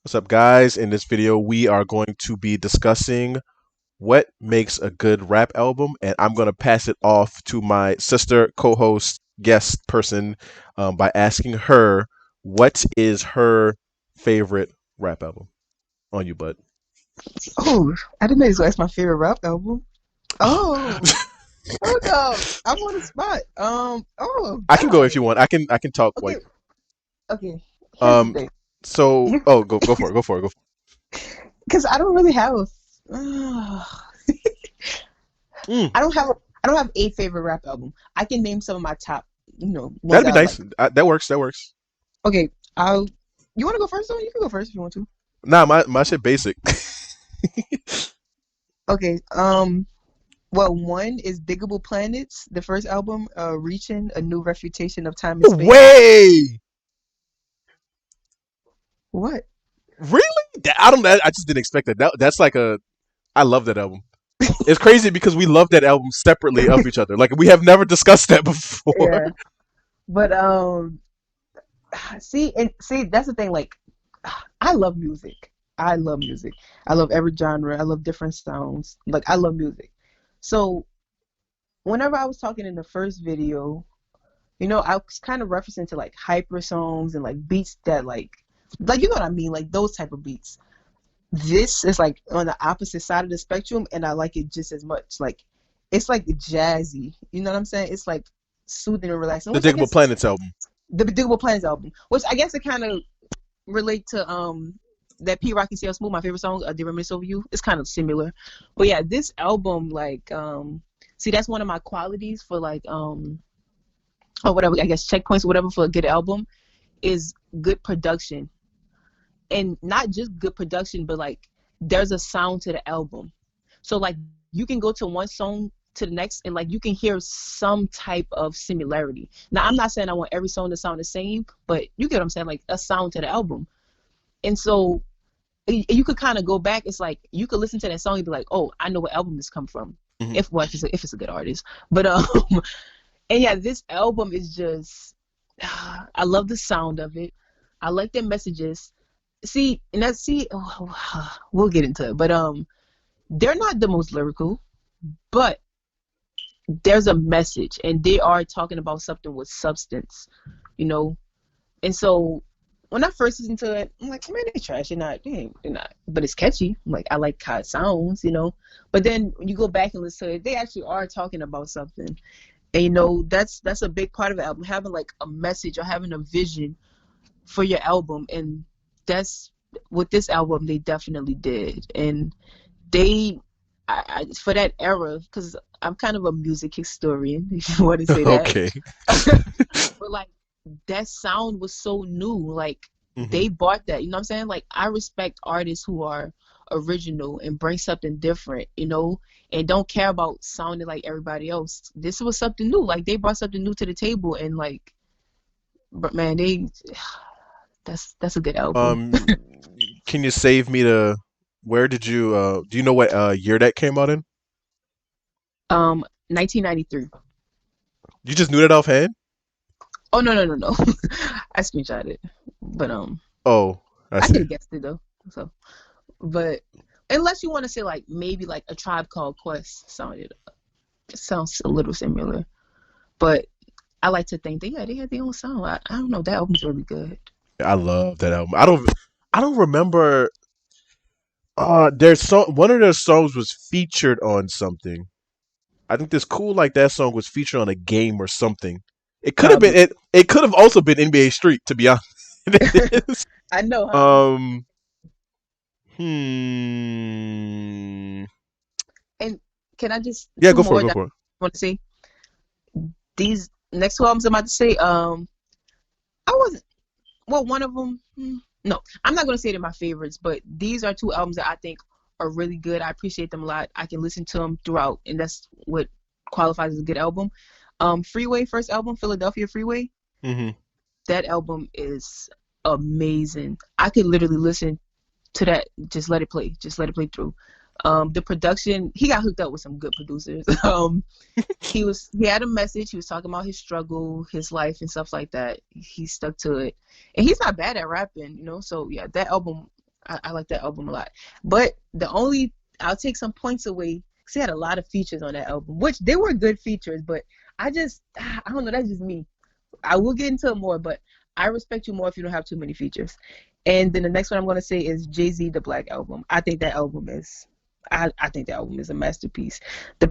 What's up, guys? In this video, we are going to be discussing what makes a good rap album, and I'm going to pass it off to my sister, co-host, guest person by asking her what is her favorite rap album. On you, bud. Oh, I didn't know you was gonna ask my favorite rap album. Oh, hold up. I'm on the spot. Oh I can go if God. you want. I can talk Okay, like okay. Here's the um. thing. So You, go for it. Go for it. Go for because I don't really have it. Mm, I don't have a favorite rap album. I can name some of my top, ones that'd be that I like. nice. That works. That works. Okay, I'll. You want to go first? Though you can go first if you want to. Nah, my shit basic. Okay. Well, one is Diggable Planets, the first album, reaching a new refutation of time and space. Way. What? Really? I don't. I just didn't expect that. That's like a. I love that album. It's crazy because we love that album separately of each other. Like we have never discussed that before. Yeah, but see, that's the thing. Like, I love music. I love music. I love every genre. I love different sounds. Like, I love music. So, whenever I was talking in the first video, I was kind of referencing to like hyper songs and like beats that like you know what I mean, like those type of beats. This is like on the opposite side of the spectrum, and I like it just as much. Like, it's like jazzy. You know what I'm saying? It's like soothing and relaxing, The which I Diggable guess Planets album. the Digable Plans album, which I guess it kind of relate to that P Rocky CL Smooth, my favorite song, "Did Reminisce Over You." It's kind of similar, but yeah, this album like see, that's one of my qualities for like or whatever, I guess checkpoints or whatever for a good album is good production, and not just good production, but like there's a sound to the album. So like you can go to one song to the next and like you can hear some type of similarity. Now I'm not saying I want every song to sound the same, but you get what I'm saying, like a sound to the album. And so you could kind of go back. It's like you could listen to that song and be like, oh, I know what album this come from. Hmm. If it's a good artist. But and yeah, this album is just I love the sound of it. I like their messages. See, and that's see, we'll get into it. But they're not the most lyrical, but there's a message, and they are talking about something with substance, you know. And so when I first listened to it, I'm like, man, they trash. They're not. But it's catchy. Like, I like how it sounds. But then when you go back and listen to it, they actually are talking about something. And that's a big part of the album, having like a message or having a vision for your album. And that's what this album they definitely did. And they for that era, because I'm kind of a music historian, if you want to say that. Okay. But like that sound was so new. Like Hmm. they bought that. You know what I'm saying? Like I respect artists who are original and bring something different, and don't care about sounding like everybody else. This was something new. Like they brought something new to the table, and like, but man, that's a good album. Um, can you save me the? Where did you? Do you know what year that came out in? 1993. You just knew that offhand? Oh no. I screenshot it, but Oh, I I could see. have guessed it though. So, but unless you want to say like maybe like a Tribe Called Quest sounds a little similar, but I like to think that yeah they had their own sound. I don't know, that album's really good. I love that album. I don't remember. There's one of their songs was featured on something. I think this cool like that song was featured on a game or something. It could have been Probably. it. It could have also been NBA Street, to be honest. It is. I know, huh? Um. Hmm. And can I just Yeah, two go for it. more Go that for it. I want to say? These next two albums I'm about to say, I wasn't. Well, one of them. No, I'm not gonna say they're my favorites, but these are two albums that I think are really good. I appreciate them a lot. I can listen to them throughout, and that's what qualifies as a good album. Freeway, first album, Philadelphia Freeway. Hmm. That album is amazing. I could literally listen to that, just let it play through. The production, he got hooked up with some good producers. He had a message. He was talking about his struggle, his life, and stuff like that. He stuck to it, and he's not bad at rapping. So yeah, that album I like that album a lot. But the only I'll take some points away. 'Cause he had a lot of features on that album, which they were good features, but I don't know. That's just me. I will get into it more, but I respect you more if you don't have too many features. And then the next one I'm gonna say is Jay-Z the Black Album. I think that album is a masterpiece. The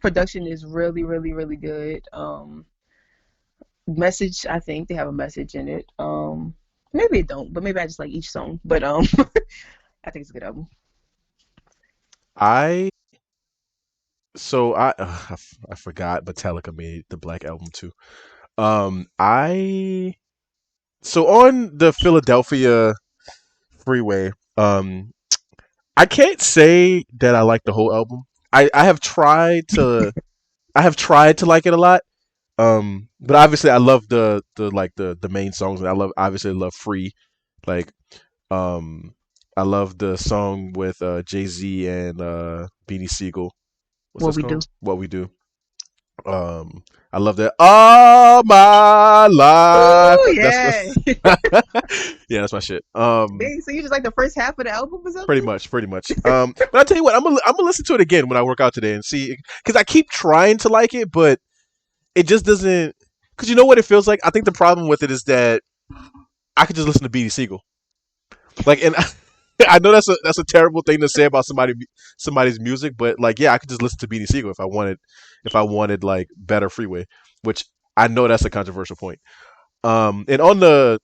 production is really really really good. Message, I think they have a message in it. Maybe it don't, but maybe I just like each song. But I think it's a good album. I I forgot Metallica made the Black Album too. I so on the Philadelphia freeway, I can't say that I like the whole album. I have tried to like it a lot. But obviously I love the main songs, and I love Free. Like um I love the song with Jay-Z and Beanie Siegel. What's What this we do? called? What We Do. I love that. All my life. Oh That's yeah. yeah, that's my shit. Dang, so you just like the first half of the album or Pretty something? much, pretty much. But I tell you what, I'm gonna listen to it again when I work out today and see, because I keep trying to like it, but it just doesn't. Because you know what it feels like. I think the problem with it is that I could just listen to Beanie Siegel. Like, and I know that's a terrible thing to say about somebody's music, but like, yeah, I could just listen to Beanie Siegel if I wanted like better Freeway, which I know that's a controversial point. And on the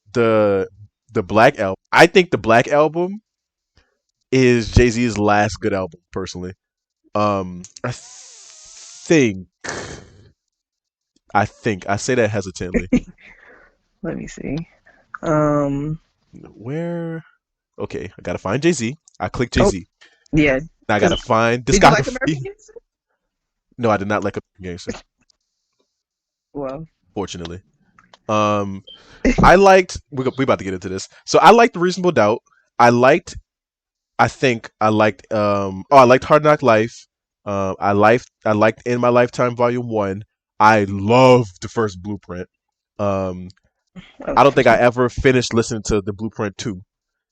Black album, I think the Black album is Jay Z's last good album, personally. Think I say that hesitantly. Let me see. Um. Where? Okay, I gotta find Jay Z. I click Jay Oh Z. yeah. Now I Because gotta find did you like American discography. Gangster? No, I did not like a gangster. Well, Fortunately, um, I liked. We about to get into this. So I liked Reasonable Doubt. I liked. I think I liked. Oh, I liked Hard Knock Life. I liked In My Lifetime Volume One. I loved the first Blueprint. Um, oh, I don't think I ever finished listening to the Blueprint Two.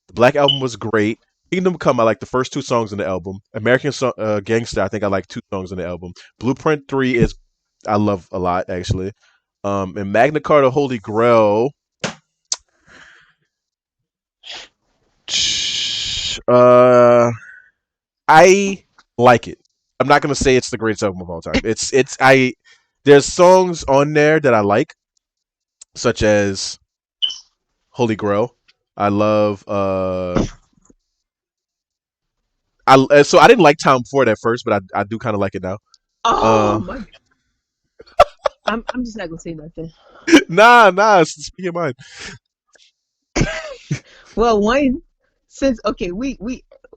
The Black Album was great. Kingdom Come, I like the first two songs in the album. Gangsta, I think I like two songs in the album. Blueprint 3 is I love a lot actually. And Magna Carta Holy Grail, uh, I like it. I'm not gonna say it's the greatest album of all time. It's I There's songs on there that I like, such as Holy Grail. I love so I didn't like Tom Ford at first, but I do kind of like it now. oh Uh, my! I'm just not gonna say nothing. nah, speak your mind. Well, one since okay, we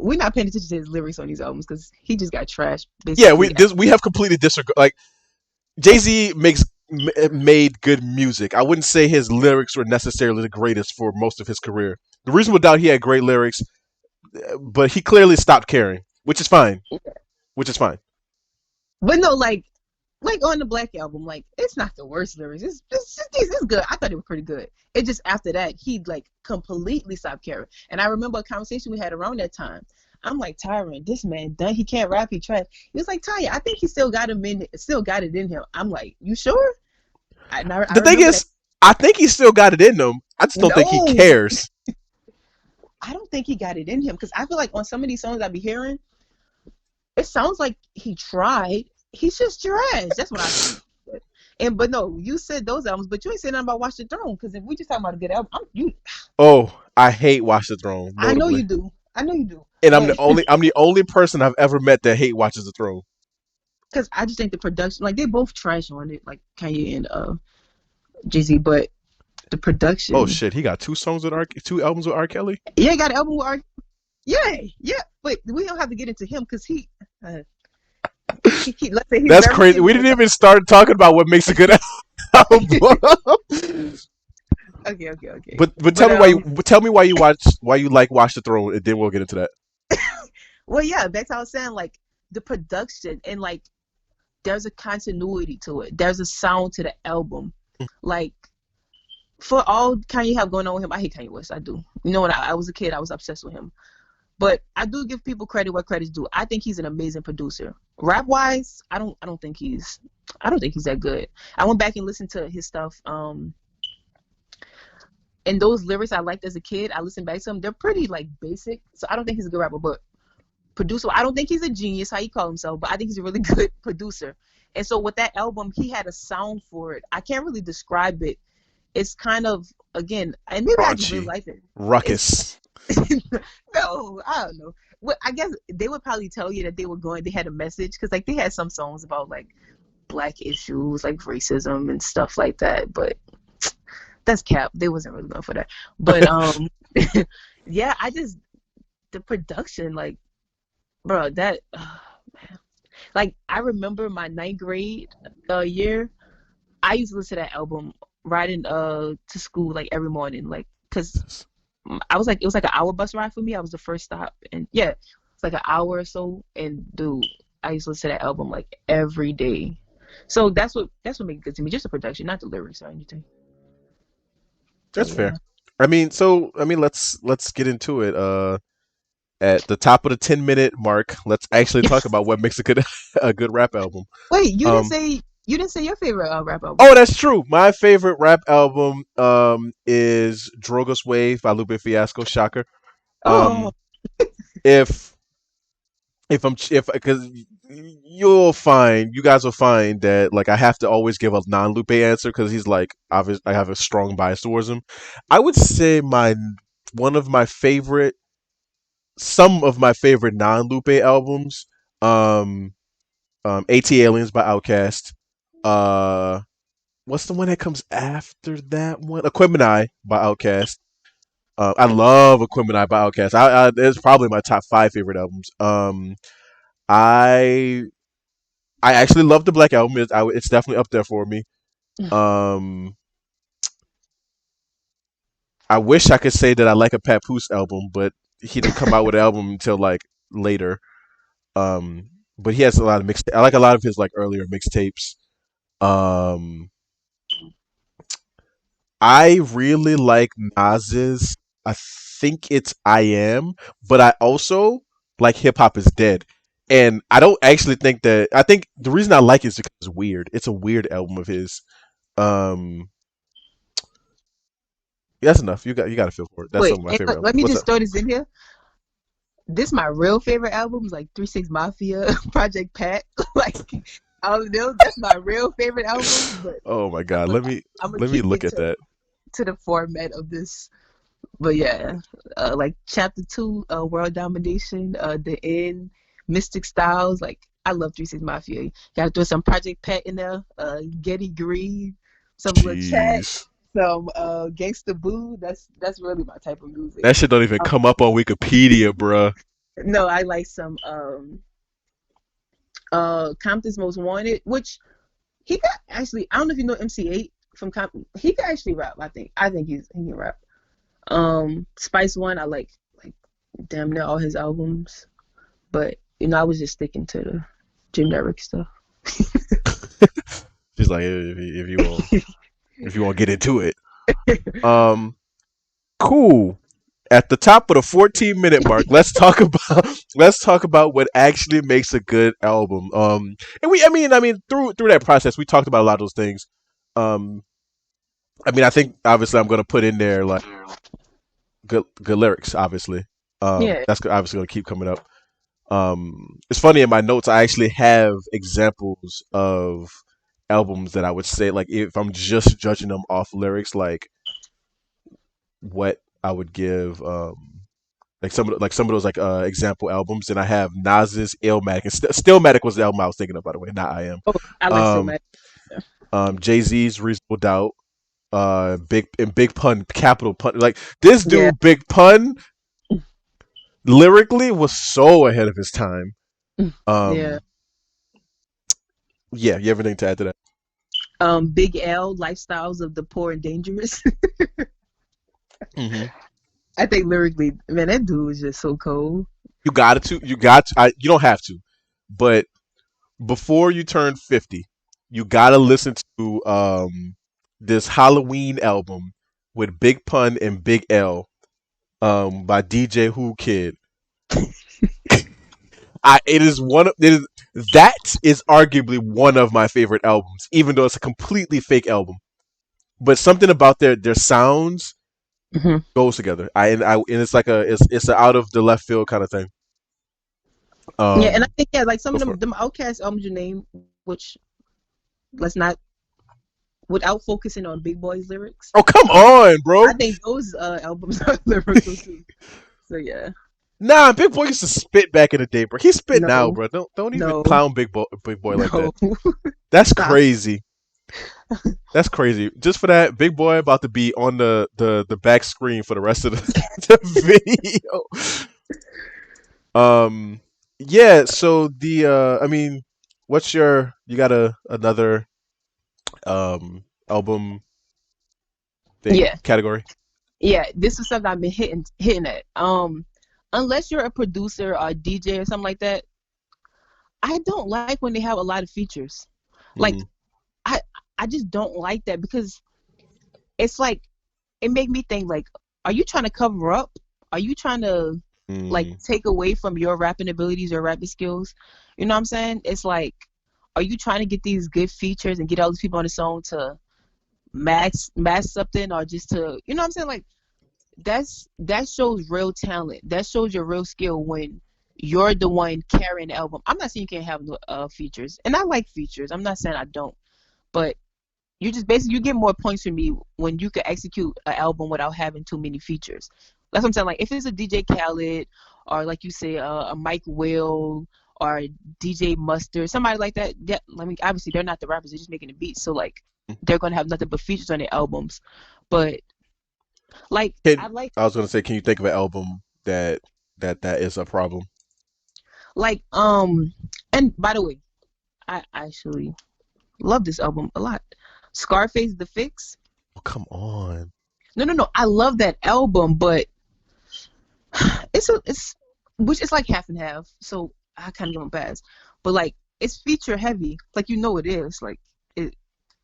not paying attention to his lyrics on these albums because he just got trashed Yeah, basically. we have completely disregard. Like Jay Z made good music. I wouldn't say his lyrics were necessarily the greatest for most of his career. The Reasonable Doubt, he had great lyrics, but he clearly stopped caring, which is fine. Which is fine. But no, like on the Black album, like it's not the worst lyrics. It's good. I thought it was pretty good. It just after that he like completely stopped caring. And I remember a conversation we had around that time. I'm like, Tyron, this man done. He can't rap. He trash. He was like, Tanya, I think he still got it in him. I'm like, you sure? I The thing remember that. is, I think he still got it in him. I just don't think he No, cares. I don't think he got it in him because I feel like on some of these songs I be hearing, it sounds like he tried. He's just trash. That's what I think. And but no, you said those albums, but you ain't saying nothing about Watch the Throne. Because if we just talking about a good album, Oh, I hate Watch the Throne, I know notably. you do. I know you do. And But I'm the only person I've ever met that hate Watches the Throne. because I just think the production, like they both trash on it, like Kanye and Jay Z. But the Oh production, shit, he got two albums with R. Kelly. yeah, got an album with yeah, yeah. But we don't have to get into him because uh, let's say he's That's very crazy. We famous. didn't even start talking about what makes a good album. Okay. But But tell me why you like Watch the Throne, and then we'll get into that. well, yeah, that's how I was saying. Like the production and like there's a continuity to it. There's a sound to the album. Like for all Kanye have going on with him, I hate Kanye West. I do. You know, when I was a kid, I was obsessed with him. But I do give people credit where credit's due. I think he's an amazing producer. Rap wise, I don't think he's that good. I went back and listened to his stuff. And those lyrics I liked as a kid, I listened back to them. They're pretty like basic. So I don't think he's a good rapper, but producer, I don't think he's a genius, how he call himself, but I think he's a really good producer. And so with that album, he had a sound for it. I can't really describe it. It's kind of, again, and maybe I just really Raunchy, like it. It's ruckus. no, I don't know. Well, I guess they would probably tell you that they had a message because like they had some songs about like black issues, like racism and stuff like that. But that's cap. They wasn't really going for that. But yeah, I just the production, like, bro, that man. Like I remember my ninth grade year. I used to listen to that album riding to school like every morning, like because I was like it was like an hour bus ride for me. I was the first stop, and yeah, it's like an hour or so. And dude, I used to listen to that album like every day. So that's what makes it good to me, just the production, not the lyrics or anything. So That's fair. yeah. Let's get into it. At the top of the 10 minute mark, let's actually talk about what makes a good a good rap album. Wait, Um, you didn't say your favorite rap oh, album. that's true. My favorite rap album is Drogas Wave by Lupe Fiasco. Shocker. Oh, Um, if if because you guys will find that like I have to always give a non Lupe answer because he's like obvious. I have a strong bias towards him. I would say my one of my favorite some of my favorite non Lupe albums. Um, AT Aliens by Outkast. Uh, what's the one that comes after that one? Equimini by Outkast. I love Equimini by Outkast. It's probably my top five favorite albums. I I actually love the Black Album. It's definitely up there for me. Um, I wish I could say that I like a Papoose album, but he didn't come out with an album until like later. But he has a lot of mix. I like a lot of his like earlier mixtapes. Um, I really like Nas's. I think it's I Am, but I also like Hip Hop is Dead. And I don't actually think that I think the reason I like it is because it's weird. It's a weird album of his. Um that's enough. You got to feel for it. That's some wait, of my and favorite albums. let me What's just up? throw this in here. This my real favorite albums, like 3 6 Mafia, Project Pat. Like all of them, that's my real favorite albums. But Oh my I'm god. gonna I'm gonna Let me keep look it at that. to the format of this. But yeah, like chapter two, world domination, the end, Mystic Styles. Like I love 3 6 Mafia. Gotta throw some Project Pat in there, Getty Green, some Lil Chat, Jeez. some Gangsta Boo. That's really my type of music. That shit don't even Um, come up on Wikipedia, bruh. no, I like some Compton's Most Wanted, which he got actually. I don't know if you know MC8 from Compton. He can actually rap. I think he can rap. Spice One, I like damn near all his albums, but I was just sticking to the generic stuff. She's like if you want to get into it. Um cool. At the top of the 14-minute mark, let's talk about what actually makes a good album. And I mean through that process we talked about a lot of those things. Um I think obviously I'm going to put in there like good lyrics obviously. Yeah. That's obviously going to keep coming up. It's funny in my notes I actually have examples of albums that I would say like if I'm just judging them off lyrics like what I would give like some of those like example albums, and I have Nas's Illmatic, and Stillmatic was the album I was thinking of, by the way, not I Am. Oh, I like so Um, much. Jay Z's Reasonable Doubt, Big Pun, Capital Pun. Like this Yeah. dude, Big Pun, lyrically was so ahead of his time. Yeah. Um, yeah, you have anything to add to that? Big L, Lifestyles of the Poor and Dangerous. Hmm. I think lyrically, man, that dude was just so cold. You got to, you don't have to, but before you turn 50, you gotta listen to this Halloween album. with Big Pun and Big L, by DJ Who Kid. It is one of it is that is arguably one of my favorite albums, even though it's a completely fake album. But something about their sounds Hmm. goes together. And it's like it's an out of the left field kind of thing. Yeah, and I Um, think yeah, like some go of for it. them Outcast albums you name, which let's not without focusing on Big Boy's lyrics. Oh come on, I bro. think those albums are lyrical too. So yeah, Nah, Big Boy used to spit back in the day, bro. He spit now, no, bro. Don't even no, clown Big Boy like that. no, That's stop. crazy. That's crazy. Just for that, Big Boy about to be on the back screen for the rest of the video. Yeah, so I mean, what's your you got another album thing Yeah, category? yeah. This is something I've been hitting at. Unless you're a producer or a DJ or something like that, I don't like when they have a lot of features. Like Mm, I I just don't like that because it's like it make me think like, are you trying to cover up? Are you trying to like mm, take away from your rapping abilities or rapping skills? You know what I'm saying? It's like, are you trying to get these good features and get all these people on the song to max something or just to you know what I'm saying? Like that shows real talent. That shows your real skill when you're the one carrying the album. I'm not saying you can't have no features, and I like features. I'm not saying I don't, but you just basically you get more points from me when you can execute an album without having too many features. That's what I'm saying. Like if it's a DJ Khaled or like you say a Mike Will or DJ Mustard, somebody like that. That I mean, obviously they're not the rappers; they're just making the beats. So like mm. they're gonna have nothing but features on their albums. But like I Can like I was gonna say, can you think of an album that is a problem? like and by the way, I actually love this album a lot. Scarface The Fix. Oh, come on. No. I love that album, but it's which is like half and half. So I kind of give them a pass. But like it's feature heavy, like you know it is. Like it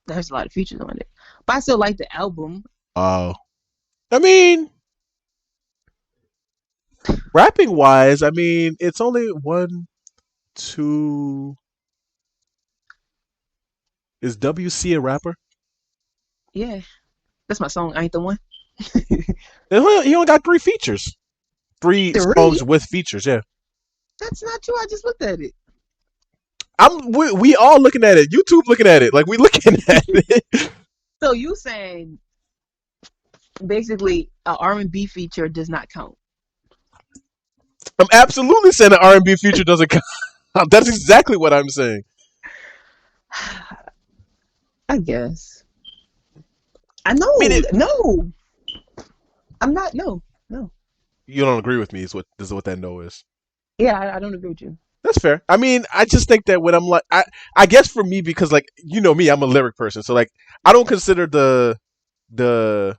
there's a lot of features on it. But I still like the album. Oh, I mean, rapping wise, I mean, it's only one, two. Is WC a rapper? Yeah, that's my song. I ain't the one. He only got three features. Three Three? songs with features. Yeah, That's not true. I just looked at it. we all looking at it. YouTube looking at it. Like we looking at it. So you saying basically a R&B feature does not count? I'm absolutely saying the R&B feature doesn't count. That's exactly what I'm saying. I guess. I I mean, know. No, I'm not. No, no. you don't agree with me. Is what that no is. Yeah, I don't agree with you. That's fair. I mean, I just think that when I'm like, I guess for me because like you know me, I'm a lyric person, so like I don't consider the the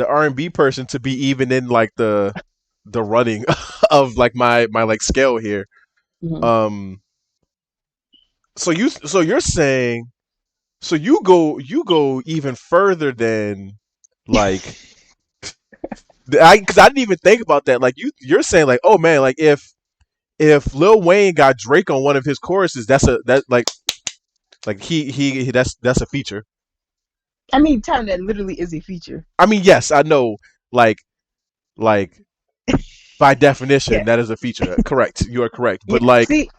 R&B person to be even in like the running of like my like scale here. Hmm. Um, so you're saying so you go even further than like I because I didn't even think about that. Like you're saying like oh man like if Lil Wayne got Drake on one of his choruses, that like that's a feature. I mean, time that literally is a feature. I mean, yes, I know. Like like by definition, Yeah. that is a feature. Correct. You are correct. Yeah. But like, See,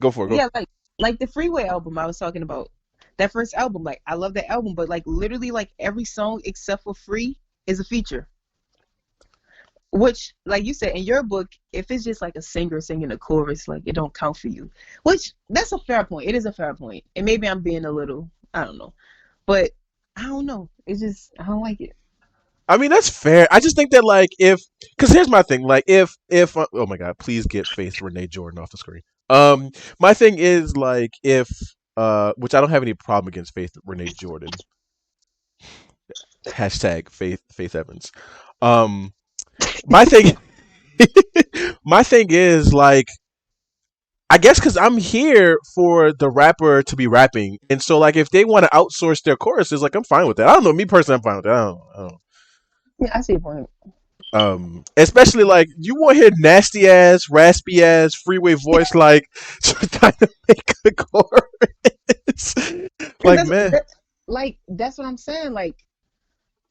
go for it. Go. yeah, like the Freeway album I was talking about. That first album, like I love that album, but like literally like every song except for Free is a feature. Which, like you said in your book, if it's just like a singer singing a chorus, like it don't count for you. Which that's a fair point. It is a fair point. And maybe I'm being a little, I don't know. But I don't know. It's just I don't like it. I mean, that's fair. I just think that like if, because here's my thing. Like if oh my god, please get Faith Renee Jordan off the screen. My thing is like if which I don't have any problem against Faith Renee Jordan. Hashtag Faith Evans. Um, my thing my thing is like I guess because I'm here for the rapper to be rapping, and so like if they want to outsource their choruses, like I'm fine with that. I don't know me personally, I'm fine with that. I don't know. Yeah, I see your point. Especially like you want to hear nasty ass, raspy ass, freeway voice like trying to make a chorus. Because Like man, that's like that's what I'm saying. Like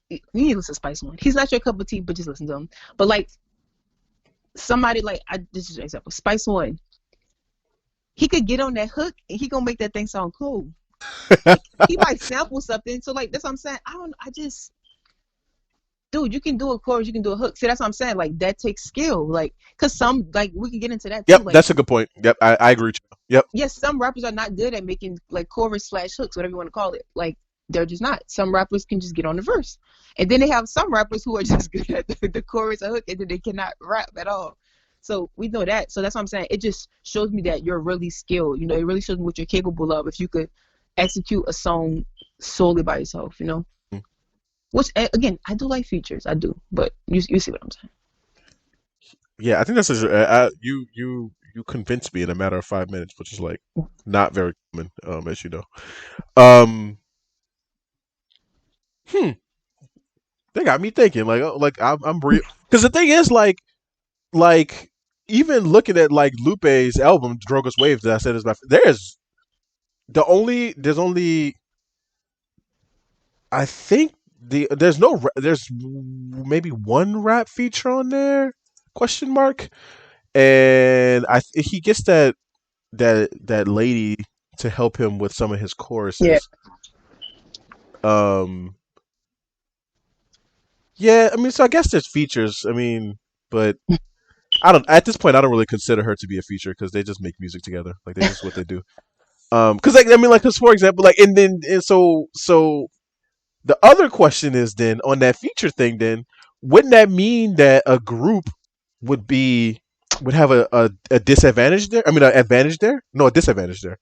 you need to listen to Spice One. He's not your cup of tea, but just listen to him. But like somebody like this is an example. Spice One, he could get on that hook and he gonna make that thing sound cool. He might sample something. So like that's what I'm saying. I don't. I just dude, you can do a chorus, you can do a hook. See, that's what I'm saying. Like that takes skill. Like, cause some like we can get into that too. yep, Like, that's a good point. Yep, I agree with you. Yep, yes, some rappers are not good at making like chorus slash hooks, whatever you want to call it. Like, they're just not. Some rappers can just get on the verse, and then they have some rappers who are just good at the chorus or hook, and then they cannot rap at all. So we know that. So that's what I'm saying. It just shows me that you're really skilled. You know, it really shows me what you're capable of if you could execute a song solely by yourself. You know, which again, I do like features. I do, but you see what I'm saying. yeah, I think that's you convinced me in a matter of 5 minutes, which is like not very common, as you know. Um, hmm, they got me thinking like like I'm because the thing is like even looking at like Lupe's album Drogas Waves that I said is my there's only I think there's maybe one rap feature on there question mark and he gets that lady to help him with some of his Yeah, choruses. Um, yeah, I mean, so I guess there's features. I mean, but I don't. At this point, I don't really consider her to be a feature because they just make music together. Like they just what they do. Because like I mean, like because for example, like and so the other question is then on that feature thing, then wouldn't that mean that a group would be would have a disadvantage there? I mean, an advantage there? No, a disadvantage there.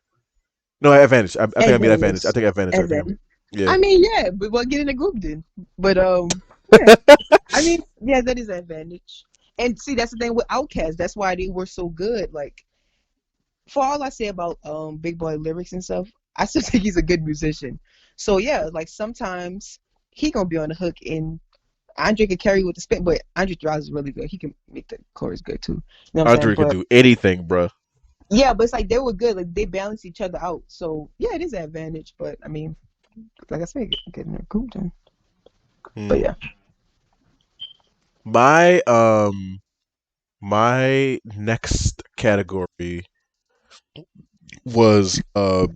No, advantage. I think I mean advantage. I advantage, think advantage. I think I mean advantage. yeah. I mean, yeah, but we'll get in a group then. But yeah. I mean, yeah, that is an advantage. And see, that's the thing with Outkast. That's why they were so good. Like, for all I say about Big Boy lyrics and stuff, I still think he's a good musician. So yeah, like sometimes he gonna be on the hook and Andre could carry with the spin, but Andre Drives is really good. He can make the chorus good too. You know what I'm saying? Andre could But do anything, bruh. yeah, but it's like they were good. Like they balance each other out. So yeah, it is an advantage. But I mean, like I said, get in a group then. But Hmm. yeah. My my next category was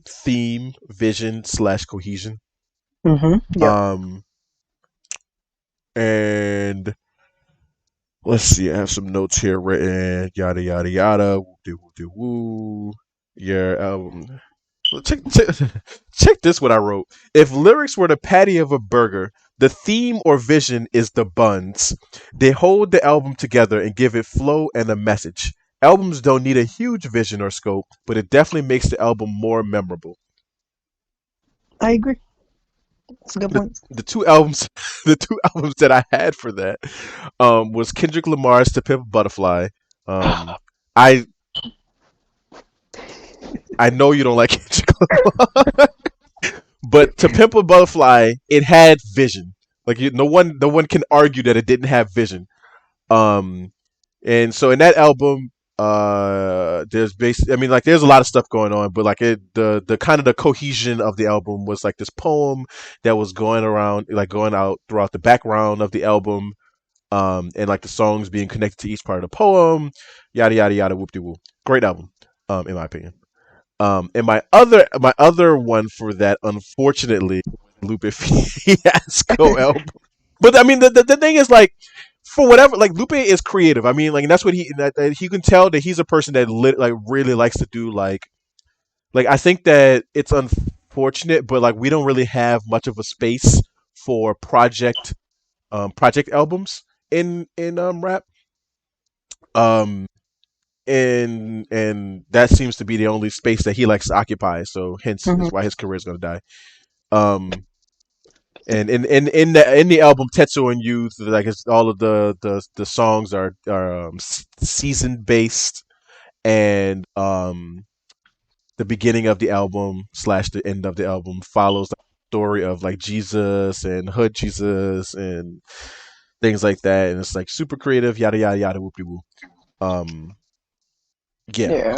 theme, vision slash cohesion. Yep. Um and let's see, I have some notes here written, yada yada yada, woo de woo de woo. Your album. Well, check this what I wrote. If lyrics were the patty of a burger, the theme or vision is the buns. They hold the album together and give it flow and a message. Albums don't need a huge vision or scope, but it definitely makes the album more memorable. I agree. That's a good The point. the two albums the two albums that I had for that was Kendrick Lamar's To Pimp a Butterfly. Um I I know you don't like Kendrick Lamar. But To Pimp a Butterfly, it had vision. Like no one can argue that it didn't have vision. Um, and so in that album, there's I mean, like there's a lot of stuff going on, but like the kind of the cohesion of the album was like this poem that was going around, like going out throughout the background of the album. And like the songs being connected to each part of the poem, yada yada yada, whoop de whoop. Great album, in my opinion. And my other one for that, unfortunately, Lupe Fiasco album. But I mean, the thing is like, for whatever, like Lupe is creative. I mean, like, and that's what that you can tell that he's a person that like really likes to do like I think that it's unfortunate, but like we don't really have much of a space for project albums in rap. Um, and that seems to be the only space that he likes to occupy. So hence Hmm. is why his career is going to die. Um, and in the album Tetsuo and Youth, like it's all of the songs are season based, and the beginning of the album slash the end of the album follows the story of like Jesus and Hood Jesus and things like that, and it's like super creative, yada yada yada, whoop de woo. Um, yeah, Yeah.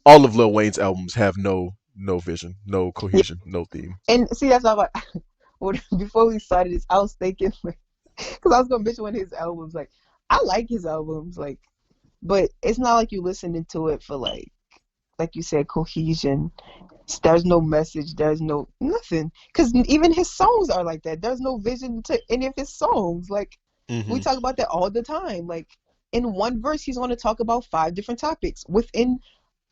all of Lil Wayne's albums have no vision, no Yeah. cohesion, no theme. And see, that's not like before we started this, I was thinking like, because I was gonna mention one of his albums. Like, I like his albums, like, but it's not like you listening to it for like you said, cohesion. There's no message. There's no nothing. Because even his songs are like that. There's no vision to any of his songs. Like, we Hmm. talk about that all the time. Like, in one verse, he's going to talk about five different topics. Within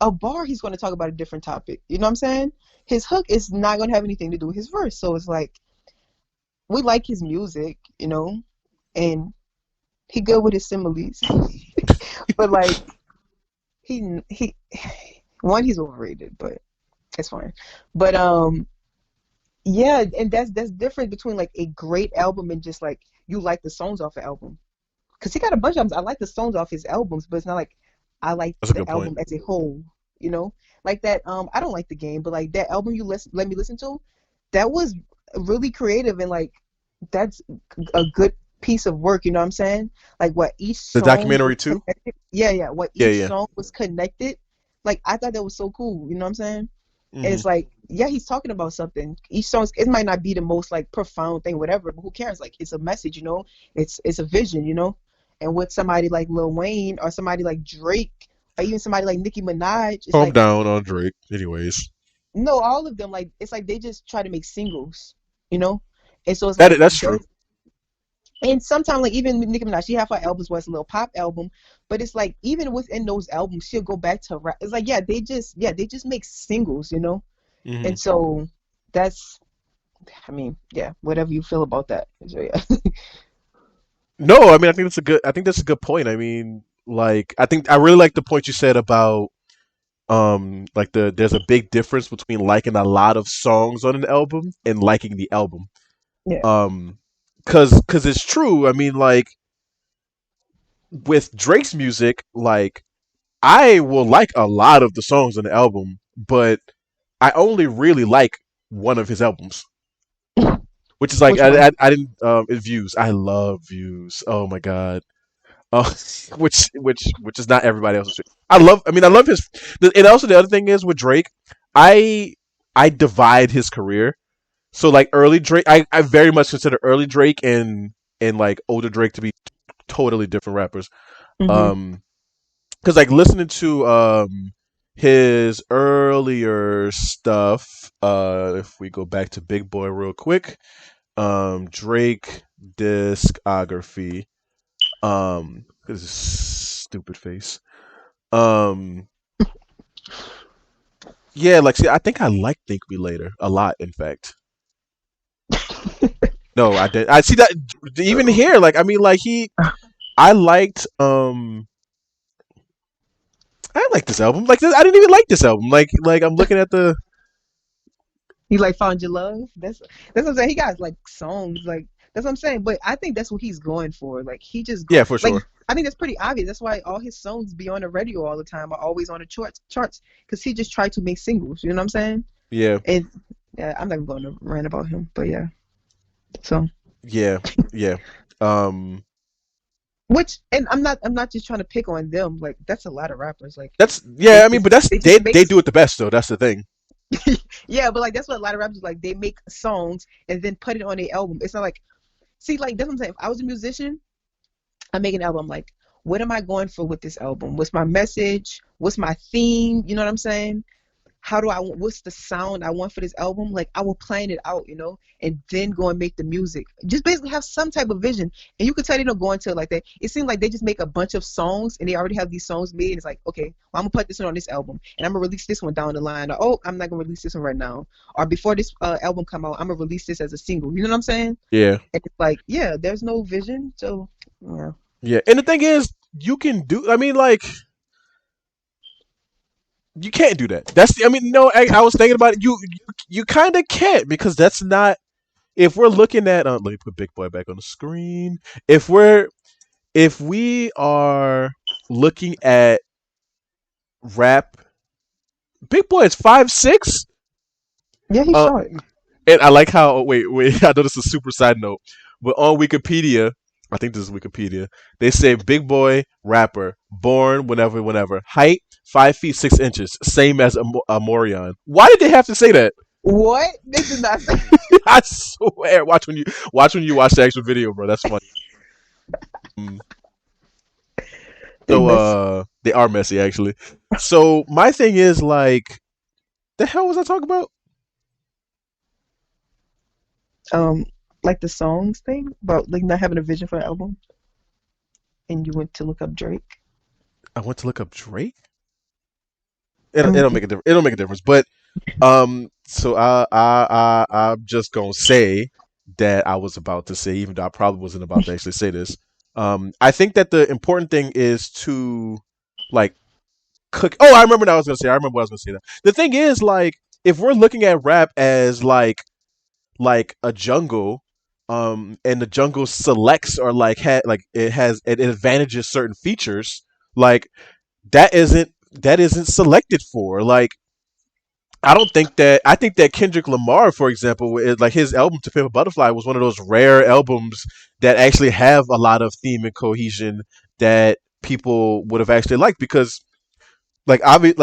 a bar, he's going to talk about a different topic. You know what I'm saying? His hook is not going to have anything to do with his verse. So it's like we like his music, and he good with his similes. But like he one, he's overrated, but it's fine. But yeah, and that's different between like a great album and just like you like the songs off the album. Because he got a bunch of albums. I like the songs off his albums, but it's not like I like That's a the good point. album as a whole, you know? Like that, I don't like the game, but like that album you let me listen to, that was really creative and like that's a good piece of work, you know what I'm saying? Like what each The song was documentary too. connected. Yeah, yeah, what Yeah, each yeah. song was connected. Like I thought that was so cool, you know what I'm saying? And Hmm. it's like, yeah, he's talking about something. Each song, it might not be the most like profound thing, whatever, but who cares? Like it's a message, it's a vision, And with somebody like Lil Wayne or somebody like Drake or even somebody like Nicki Minaj, it's Calm like down on Drake. Anyways, no, all of them like it's like they just try to make singles, you know. And so it's like that's true. there's and sometimes like even Nicki Minaj, she have her albums where it's a little pop album, but it's like even within those albums, she'll go back to rap. It's like they just make singles, Hmm. And so that's, I mean, yeah, whatever you feel about that. So yeah, No, I mean, I think that's a good point. I mean, like, I think I really like the point you said about like there's a big difference between liking a lot of songs on an album and liking the album. yeah, Um, cause it's true. I mean, like with Drake's music, like I will like a lot of the songs on the album, but I only really like one of his albums, which is like which one? I didn't Views. I love Views. Oh my god. Uh, which is not everybody else's. I love his. And also the other thing is with Drake, I I divide his career. So like early Drake, I very much consider early Drake and like older Drake to be totally different rappers. Hmm. Um, because like listening to his earlier stuff. If we go back to Big Boy real quick, Drake discography. This is stupid face. Um, yeah, like see, I think I like Think Me Later a lot. In fact, no, I did. I see that even here. Like, I mean, like I liked, I like this album. Like, I didn't even like this album. Like I'm looking at the He like found your love. That's what I'm saying. He got like songs, like that's what I'm saying. But I think that's what he's going for. Like he just go yeah, for like sure. I think that's pretty obvious. That's why all his songs be on the radio all the time, are always on the charts, because he just tried to make singles. You know what I'm saying? Yeah, And yeah, I'm not even going to rant about him, but yeah. So. yeah, yeah. Um, Which and I'm not just trying to pick on them. Like that's a lot of rappers. Like that's they yeah. I mean, just but that's they just make they do it the best though. That's the thing. yeah, but like that's what a lot of rappers like. They make songs and then put it on a album. It's not like see like that's what I'm saying. If I was a musician, I make an album. Like what am I going for with this album? What's my message? What's my theme? You know what I'm saying? How do I what's the sound I want for this album? Like I will plan it out, and then go and make the music. Just basically have some type of vision. And you could tell they don't go into it like that. It seems like they just make a bunch of songs and they already have these songs made. And it's like, okay, well, I'm gonna put this one on this album and I'm gonna release this one down the line. Or oh, I'm not gonna release this one right now. Or before this album come out, I'm gonna release this as a single. You know what I'm saying? Yeah, And it's like, yeah, there's no vision. So yeah. yeah. And the thing is, you can do. I mean, like you can't do that. That's the. I mean, no. I was thinking about it. You kind of can't because that's not. If we're looking at, let me put Big Boy back on the screen. If we are looking at rap, Big Boy is 5'6". Yeah, he's Uh, short. and I like how. Oh, wait. I know this is a super side note, But on Wikipedia, I think this is Wikipedia. They say big boy rapper, born whenever. Height 5 feet 6 inches, same as Amorion. Why did they have to say that? What? They did not say. I swear. Watch when you watch the actual video, bro. That's funny. Mm. They So miss they are messy actually. So my thing is like, the hell was I talking about? um like the songs thing about like not having a vision for an album, and you went to look up Drake. I went to look up Drake. I It mean, don't make a difference. It don't make a difference. But so I'm just gonna say that I was about to say, even though I probably wasn't about to actually say this. I think that the important thing is to like cook. Oh, I remember what I was gonna say. I remember what I was gonna say. That the thing is like, if we're looking at rap as like a jungle, and the jungle selects or like like it advantages certain features, like that isn't selected for like. I don't think that. I think that Kendrick Lamar, for example, like his album "To Pimp a Butterfly" was one of those rare albums that actually have a lot of theme and cohesion that people would have actually liked because, like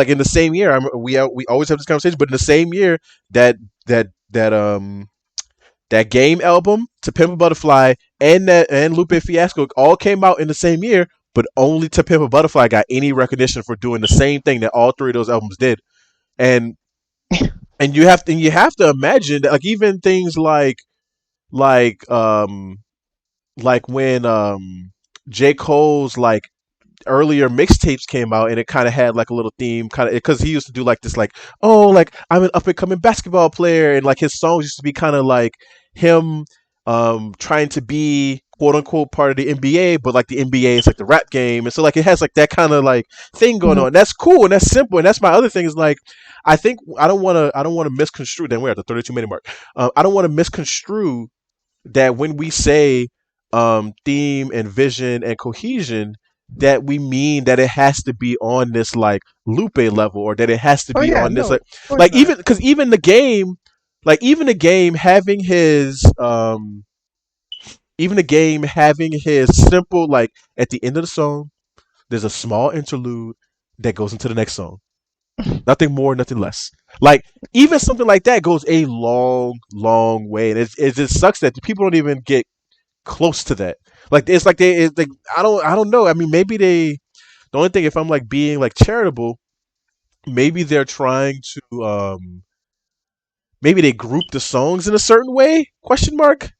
in the same year, we always have this conversation, but in the same year that that that game album "To Pimp a Butterfly" and Lupe Fiasco all came out in the same year, but only "To Pimp a Butterfly" got any recognition for doing the same thing that all three of those albums did, and you have to imagine that like even things like um like when J. Cole's like earlier mixtapes came out and it kind of had like a little theme kind of because he used to do like this like, oh, like I'm an up and coming basketball player, and like his songs used to be kind of like him trying to be quote unquote part of the NBA, but like the NBA is like the rap game, and so like it has like that kind of like thing going mhm. on. That's cool and that's simple, and that's my other thing is like, I think I don't want to misconstrue. Then we're at the 32-minute mark. I don't want to misconstrue that when we say theme and vision and cohesion, that we mean that it has to be on this like Lupe level, or that it has to Oh be yeah, on this no, like of course not. even because even the game having his even the game having his simple like at the end of the song there's a small interlude that goes into the next song, nothing more, nothing less. Like even something like that goes a long way, and it just sucks that people don't even get close to that. Like it's like I don't know. I mean, maybe they. The only thing, if I'm like being like charitable, maybe they're trying to maybe they group the songs in a certain way? Question mark.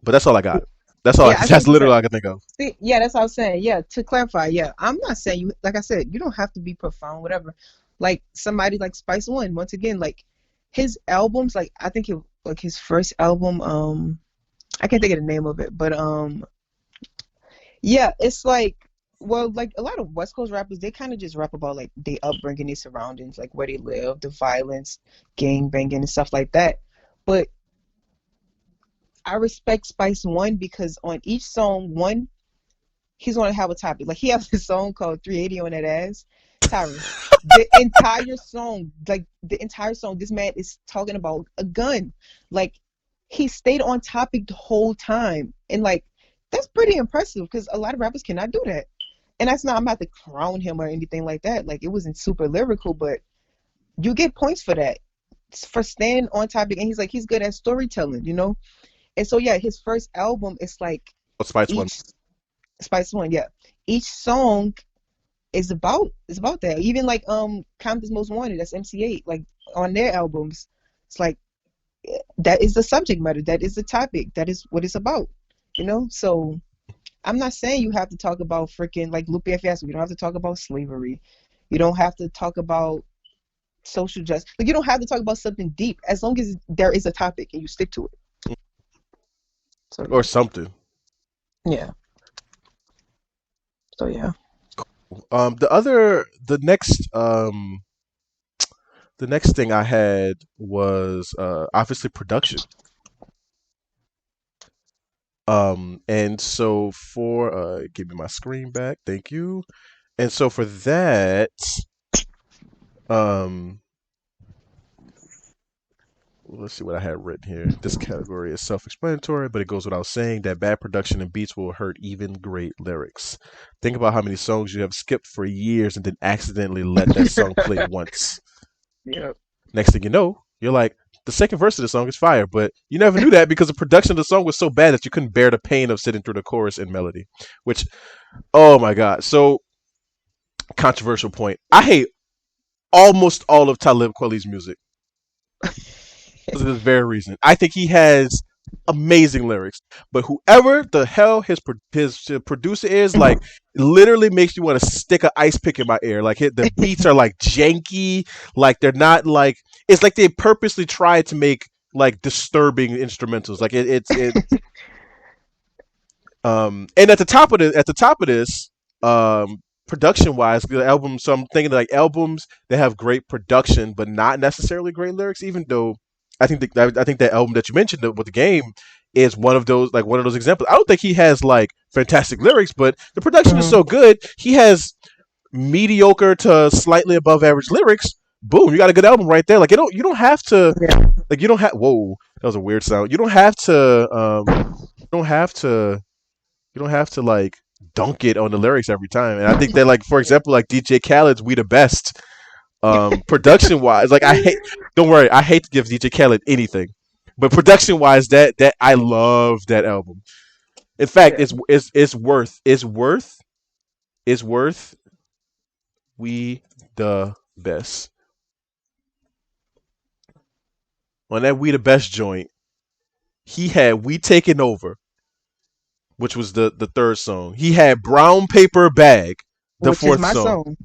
But that's all I got. That's all. Yeah, I get That's what you're literally saying. all I can think of. See, yeah, that's what I was saying. Yeah, to clarify, yeah, I'm not saying you. Like I said, you don't have to be profound, whatever. Like somebody like Spice One, once again, like his albums, like I think it, like his first album, I can't think of the name of it, but yeah, it's like, well, like a lot of West Coast rappers, they kind of just rap about like their upbringing, their surroundings, like where they live, the violence, gang banging, and stuff like that. But I respect Spice One because on each song, one, he's gonna have a topic. Like he has a song called 380 on that ass. Tyron, the entire song, this man is talking about a gun. Like he stayed on topic the whole time. And like that's pretty impressive because a lot of rappers cannot do that. And that's not, I'm not to crown him or anything like that. Like it wasn't super lyrical, but you get points for that. For staying on topic. And he's like, he's good at storytelling, you know? And so yeah, his first album is like What Spice One? each Spice One, yeah. Each song is about that. Even like Compton's Most Wanted, that's MC8, like on their albums, it's like that is the subject matter, that is the topic, that is what it's about, you know? So I'm not saying you have to talk about freaking like Lupe Fiasco. You don't have to talk about slavery. You don't have to talk about social justice. Like you don't have to talk about something deep as long as there is a topic and you stick to it. So Or yeah. something. Yeah. So yeah. The next thing I had was obviously production. And so for give me my screen back. Thank you. And so for that, um let's see what I had written here. This category is self-explanatory, but it goes without saying that bad production and beats will hurt even great lyrics. Think about how many songs you have skipped for years and then accidentally let that song play once. Yeah. Next thing you know, you're like, the second verse of the song is fire, but you never knew that because the production of the song was so bad that you couldn't bear the pain of sitting through the chorus and melody. Which, oh my god, so controversial point. I hate almost all of Talib Kweli's music because of this very reason. I think he has amazing lyrics, but whoever the hell his producer is, like, literally makes you want to stick an ice pick in my ear. Like the beats are like janky, like they're not like it's like they purposely tried to make like disturbing instrumentals. Like and at the top of this, production wise, the album. So I'm thinking like albums that have great production, but not necessarily great lyrics. Even though I think that album that you mentioned with the game is one of those examples. I don't think he has like fantastic lyrics, but the production is Mhm. so good. He has mediocre to slightly above average lyrics. Boom, you got a good album right there. Like you don't have to Yeah. like you don't have. Whoa, that was a weird sound. You don't have to you don't have to like dunk it on the lyrics every time. And I think that like for example like DJ Khaled's "We the Best" production wise, like I hate. Don't worry, I hate to give DJ Khaled anything, but production wise, that I love that album. In fact, Yeah. it's worth "We the Best" on that "We the Best" joint. He had "We Taking Over," which was the third song. He had "Brown Paper Bag," the Which is fourth my song. song.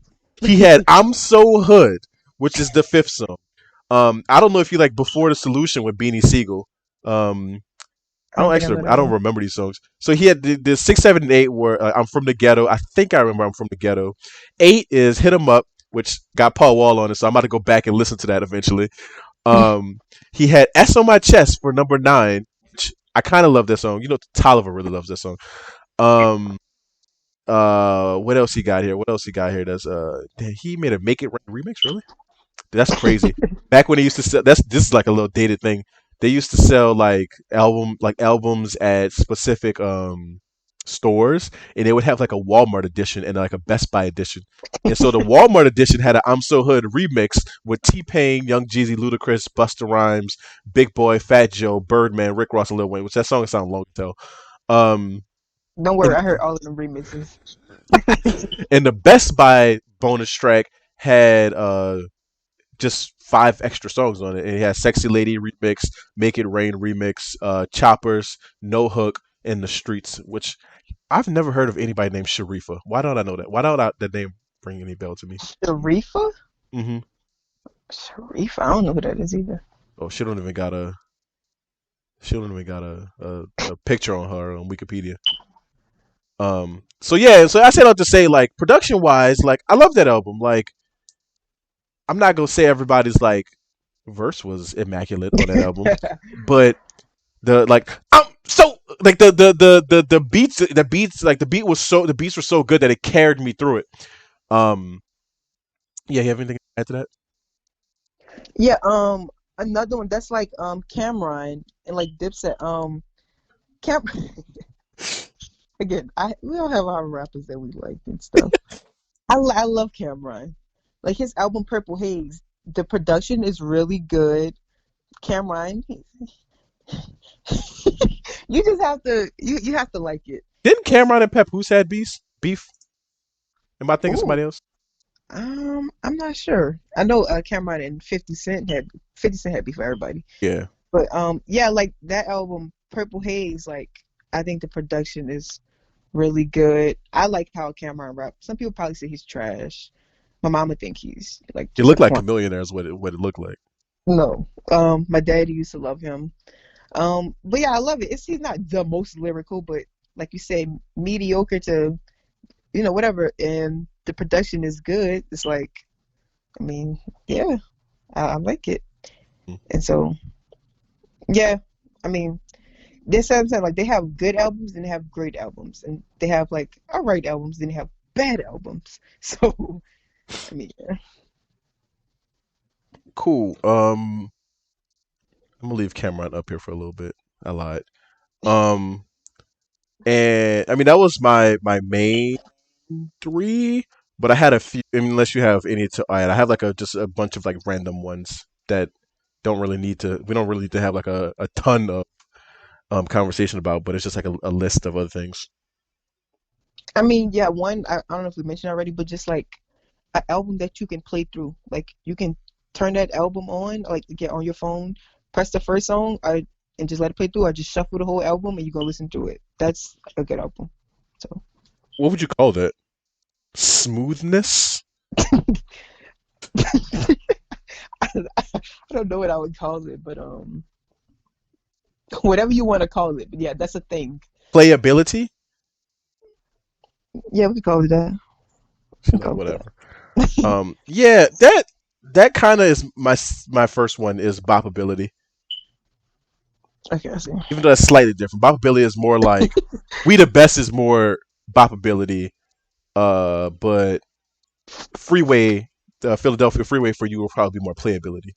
He had "I'm So Hood," which is the fifth song. I don't know if you like "Before the Solution" with Beanie Siegel. Um, I don't think I know I that don't one. remember these songs. So he had the 6, 7, and 8 were "I'm From the Ghetto." I think I remember "I'm From the Ghetto." 8 is "Hit 'Em Up," which got Paul Wall on it. So I'm about to go back and listen to that eventually. Um, he had "S on My Chest" for number 9. Which I kind of love that song. You know, Tolliver really loves that song. Um, what else he got here? What else he got here? He made a "Make It Rain" remix. Really? That's crazy. Back when they used to sell, this is like a little dated thing. They used to sell like albums at specific stores, and they would have like a Walmart edition and like a Best Buy edition. And so the Walmart edition had a "I'm So Hood" remix with T Pain, Young Jeezy, Ludacris, Busta Rhymes, Big Boy, Fat Joe, Birdman, Rick Ross, and Lil Wayne. Which that song sounds long as hell. Um, Don't worry, and I heard all of them remixes. and the Best Buy bonus track had just 5 extra songs on it. And it has "Sexy Lady" remix, "Make It Rain" remix, "Choppers," "No Hook," and "The Streets," which I've never heard of anybody named Sharifa. Why don't I know that? Why don't that name ring any bell to me? Sharifa? Mm-hmm. Sharifa? I don't know who that is either. Oh, she don't even got a picture on her on Wikipedia. So yeah, so I said I'll just say like production wise, like I love that album. Like I'm not gonna say everybody's like verse was immaculate on that album, but the like I'm so like the beats like the beats were so good that it carried me through it. Um, yeah, you have anything to add to that? Yeah, another one that's like Cameron and like Dipset. Cam again, I we all have our rappers that we like and stuff. I love Cameron. Like his album Purple Haze, the production is really good. Cameron, you just have to you have to like it. Didn't His Cameron and Papoose had beef? Am I thinking ooh, somebody else? I'm not sure. I know Cameron and 50 Cent had beef for everybody. Yeah, But yeah, like that album Purple Haze, like I think the production is really good. I like how Cameron rap. Some people probably say he's trash. My mama think he's like it just a looked like corn. Chameleon is what it looked like. No. My daddy used to love him. But yeah, I love it. He's not the most lyrical, but like you said, mediocre to whatever, and the production is good. It's like, I mean, yeah, I like it. And so yeah, I mean, this what I'm saying, like they have good albums and they have great albums, and they have like alright albums and they have bad albums. So I mean, yeah. Cool. I'm gonna leave Cameron up here for a little bit. I lied. Um, and I mean that was my main three, but I had a few. I mean, unless you have any to add, I have like a just a bunch of like random ones that don't really need to. We don't really need to have like a ton of conversation about, but it's just like a list of other things. I mean, yeah, one I don't know if we mentioned already, but just like an album that you can play through. Like you can turn that album on, like get on your phone, press the first song, and just let it play through, or just shuffle the whole album and you go listen to it. That's a good album. So What would you call that? Smoothness? I don't know what I would call it, but whatever you want to call it. But yeah, that's a thing. Playability? Yeah, we can call it that. I We feel can like call it that. whatever. Yeah, that kind of is my first one is bopability. Okay, I see. Even though that's slightly different. Bopability is more like we the best is more bopability. But freeway, the Philadelphia freeway for you will probably be more playability.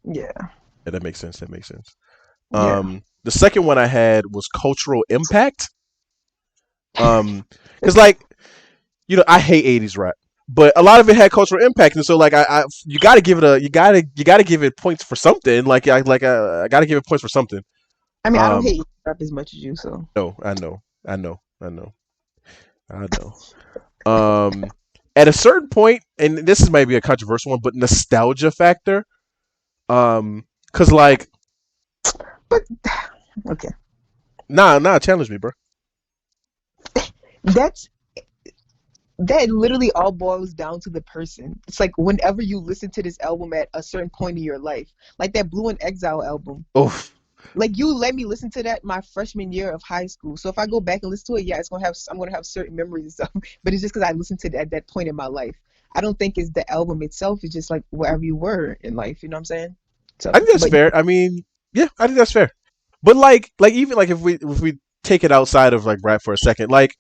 Yeah, Yeah, that makes sense. That makes sense. yeah. The second one I had was cultural impact. Because like I hate '80s rap, but a lot of it had cultural impact, and so like I you got to give it a you got to give it points for something. I got to give it points for something. I mean, I don't Um, hate rap as much as you, so no, I know, I know, I know, I know. Um, at a certain point, and this is maybe a controversial one, but nostalgia factor. Cause like, but okay. nah, challenge me, bro. That's that literally all boils down to the person. It's like whenever you listen to this album at a certain point in your life, like that Blue and Exile album. Oof. Like you let me listen to that my freshman year of high school. So if I go back and listen to it, yeah, I'm gonna have certain memories and stuff. But it's just because I listened to it at that point in my life. I don't think it's the album itself. It's just like wherever you were in life. You know what I'm saying? I So, think that's but fair. I mean, yeah, I think that's fair. But like even like if we take it outside of like rap for a second, like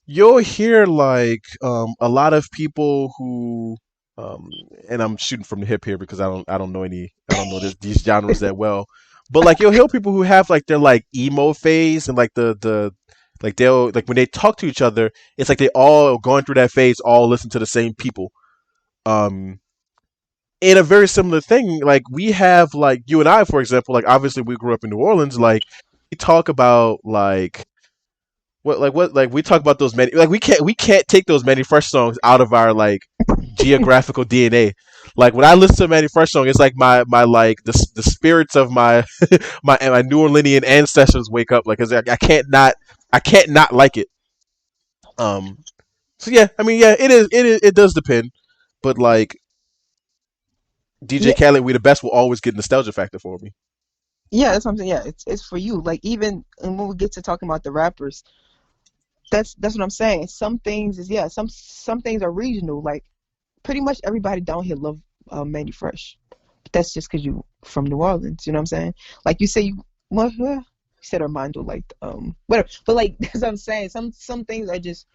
you'll hear like a lot of people who um and I'm shooting from the hip here because I don't know these genres that well. But like you'll hear people who have like their like emo phase and like the like they'll like when they talk to each other, it's like they all going through that phase, all listen to the same people. Um in a very similar thing, like we have like you and I, for example, like obviously we grew up in New Orleans, like we talk about like we talk about those many like we can't take those Manny Fresh songs out of our like geographical DNA. Like when I listen to a Manny Fresh song, it's like my like the spirits of my my New Orleanian ancestors wake up. Like 'cause I can't not like it. Um. So yeah, I mean yeah, it does depend, but like DJ yeah, Khaled, we the best will always get nostalgia factor for me. yeah, that's what I'm saying. Yeah, it's for you. Like even and when we get to talking about the rappers, that's what I'm saying. Some things is yeah, some things are regional. Like pretty much everybody down here love Manny Fresh. But that's just because you from New Orleans. You know what I'm saying? Like you say you said Armando like whatever. But like that's what I'm saying. Some things are just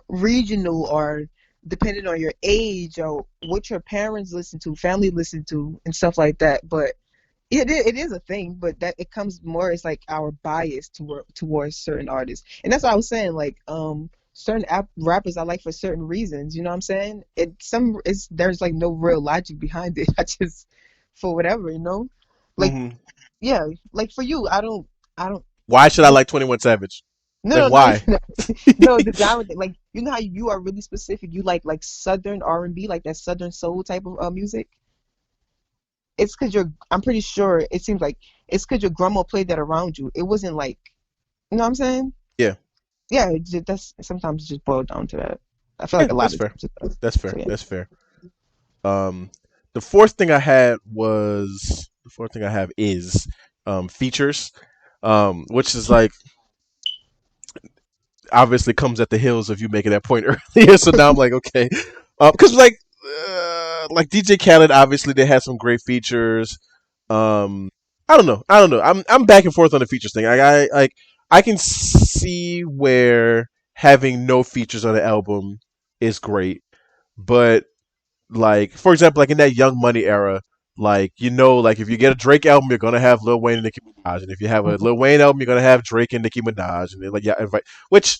regional or depending on your age or what your parents listen to, family listen to, and stuff like that. But it is a thing, but that it comes more as like our bias towards certain artists, and that's what I was saying. Like certain rappers I like for certain reasons. You know what I'm saying? It's there's like no real logic behind it. I just for whatever like Hmm. yeah, like for you, I don't Why should I you like 21 Savage? no Like no not why? even no the genre thing. Like you know how you are really specific. You like Southern R&B, like that Southern soul type of music. It's because you're I'm pretty sure it seems like it's because your grandma played that around you. It wasn't like you know what I'm saying? Yeah, Yeah, that's sometimes it just boiled down to that. I feel yeah, like a lot that's of fair. times it does. That's fair. So yeah. That's fair. Um, the fourth thing I had was the fourth thing I have is features, which is like obviously comes at the heels of you making that point earlier. So now I'm like, okay, because like DJ Khaled, obviously they had some great features. I don't know. I'm back and forth on the features thing. I can see where having no features on the album is great, but like for example, like in that Young Money era, Like like if you get a Drake album, you're gonna have Lil Wayne and Nicki Minaj, and if you have a Lil Wayne album, you're gonna have Drake and Nicki Minaj, and they're like yeah, invite. Which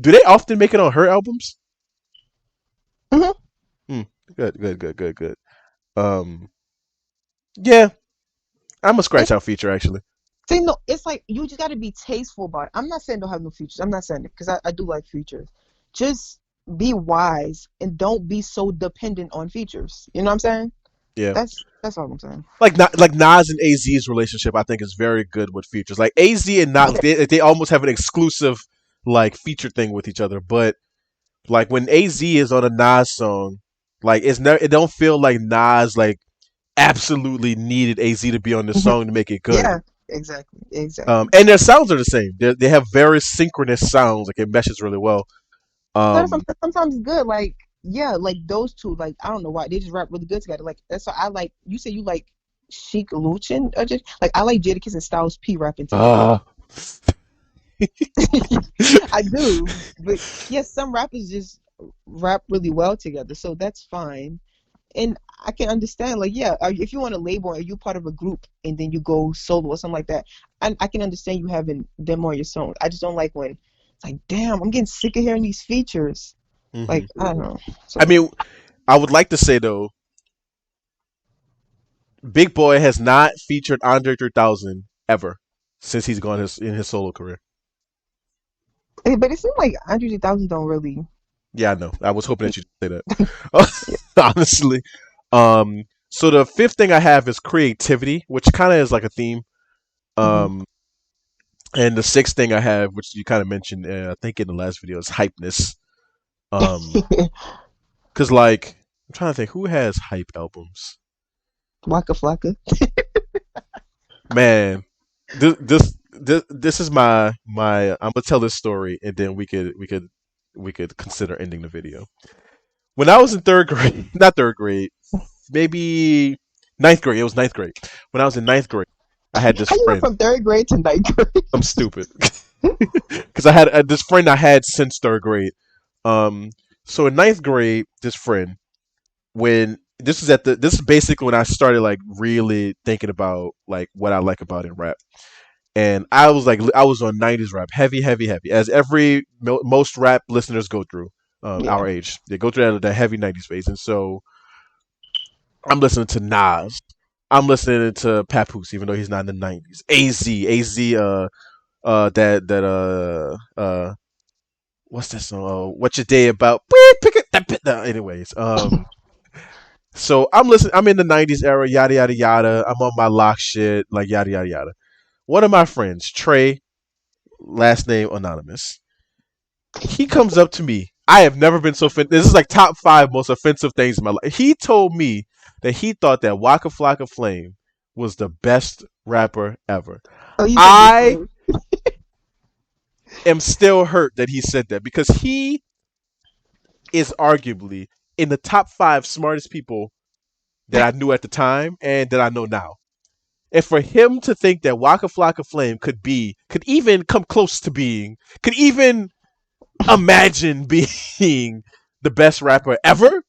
do they often make it on her albums? Hmm. Hmm. Good, good, good, good, good. Um, yeah, I'm a scratch It's out feature actually. See, no, it's like you just got to be tasteful about it. I'm not saying don't have no features. I'm not saying it because I do like features. Just be wise and don't be so dependent on features. You know what I'm saying? Yeah, That's all I'm saying. like Nas and AZ's relationship, I think is very good with features. Like AZ and Nas, they almost have an exclusive like feature thing with each other. But like when AZ is on a Nas song, like it don't feel like Nas like absolutely needed AZ to be on the Mhm. song to make it good. Yeah, exactly, exactly. And their sounds are the same. They have very synchronous sounds. Like it meshes really well. Um, Sometimes it's good. Like yeah, like those two. Like I don't know why they just rap really good together. Like that's why I like. You say you like Chic Luchin or just like I like Jadakiss and Styles P rapping together. uh, I do, but yes, some rappers just rap really well together, so that's fine. And I can understand, like, yeah, if you want a label or you part of a group and then you go solo or something like that, I can understand you having them on your songs. I just don't like when it's like, damn, I'm getting sick of hearing these features. hmm Like, I don't know. I So, mean, I would like to say though, Big Boy has not featured Andre 3000 ever since he's gone in his solo career. but it seems like Andre 3000 don't really. Yeah, I know. I was hoping that you'd say Yeah. that. Honestly. So the fifth thing I have is creativity, which kind of is like a theme. Hmm. Um, and the sixth thing I have, which you kind of mentioned, I think in the last video, is hypeness. Cause like I'm trying to think who has hype albums. Waka Flocka. Man, this is my. I'm gonna tell this story, and then we could consider ending the video. When I was in third grade, not third grade, maybe ninth grade. It was ninth grade. When I was in ninth grade, I had this How you went friend. from third grade to ninth grade? I'm stupid because I had this friend I had since third grade. Um, so in ninth grade, this friend when this is basically when I started like really thinking about like what I like about in rap. And I was like I was on 90s rap, heavy, heavy, heavy, as most rap listeners go through Yeah. our age. They go through that heavy 90s phase. And so I'm listening to Nas. I'm listening to Papoose, even though he's not in the 90s. AZ, that what's that song? What's your day about? Pick it. Anyways, so I'm listening. I'm in the '90s era. Yada yada yada. I'm on my lock shit. Like yada yada yada. One of my friends, Trey, last name anonymous. He comes up to me. I have never been so offended. This is like top five most offensive things in my life. He told me that he thought that Waka Flocka Flame was the best rapper ever. Oh, you said Big I Boy. am still hurt that he said that because he is arguably in the top five smartest people that I knew at the time and that I know now. And for him to think that Waka Flocka Flame could even come close to being, could even imagine being the best rapper ever,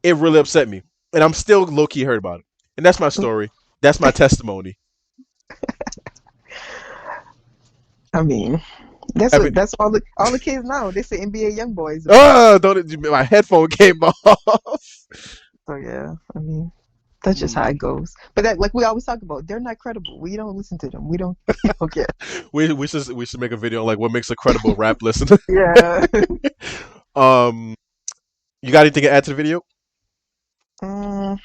it really upset me. And I'm still low key hurt about it. And that's my story. That's my testimony. I mean, I mean, that's all the kids know. They say NBA young boys. don't my headphone came off. So yeah, I mean, that's just how Hmm. it goes. But that, like we always talk about, they're not credible. We don't listen to them. We don't. We don't care. We should make a video on like what makes a credible rap listener. Yeah. um, you got anything to add to the video? Mm,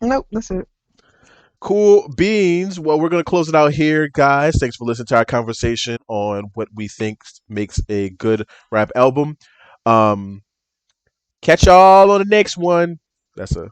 nope. That's it. Cool beans. Well, we're going to close it out here, guys. Thanks for listening to our conversation on what we think makes a good rap album. Um, catch y'all on the next one. That's a